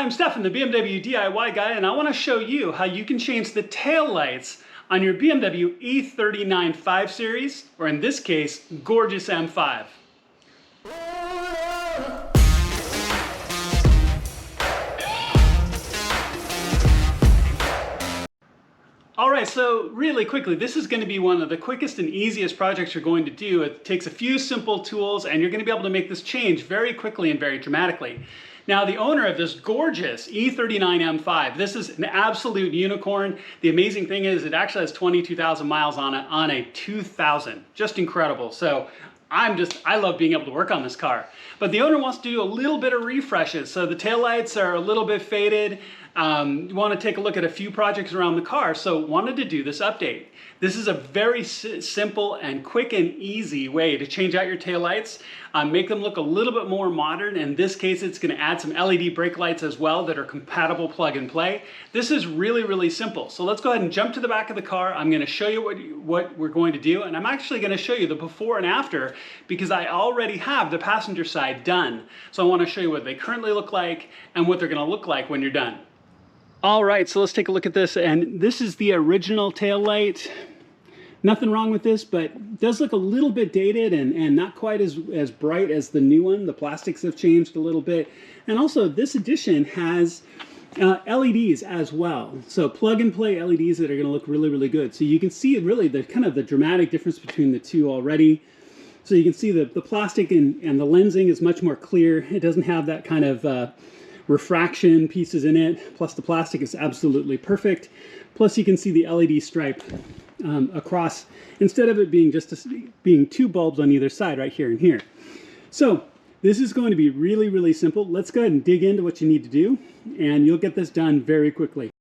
I'm Stefan, the BMW DIY guy, and I want to show you how you can change the tail lights on your BMW E39 5 Series, or in this case, gorgeous M5. Alright, so really quickly, this is going to be one of the quickest and easiest projects you're going to do. It takes a few simple tools and you're going to be able to make this change very quickly and very dramatically. Now, the owner of this gorgeous E39 M5, this is an absolute unicorn. The amazing thing is it actually has 22,000 miles on it on a 2000. Just incredible. So I love being able to work on this car. But the owner wants to do a little bit of refreshes. So the taillights are a little bit faded. You want to take a look at a few projects around the car, so wanted to do this update. This is a very simple and quick and easy way to change out your taillights, make them look a little bit more modern. In this case, it's going to add some LED brake lights as well that are compatible plug and play. This is really, really simple. So let's go ahead and jump to the back of the car. I'm going to show you what we're going to do, and I'm actually going to show you the before and after because I already have the passenger side done. So I want to show you what they currently look like and what they're going to look like when you're done. All right, so let's take a look at this, and this is the original tail light. Nothing wrong with this, but it does look a little bit dated and not quite as bright as the new one. The plastics have changed a little bit. And also, this edition has LEDs as well. So plug and play LEDs that are gonna look really, really good. So you can see really the kind of the dramatic difference between the two already. So you can see the plastic and the lensing is much more clear. It doesn't have that kind of refraction pieces in it, plus the plastic is absolutely perfect. Plus you can see the LED stripe across, instead of it being being two bulbs on either side, right here and here. So this is going to be really, really simple. Let's go ahead and dig into what you need to do, and you'll get this done very quickly.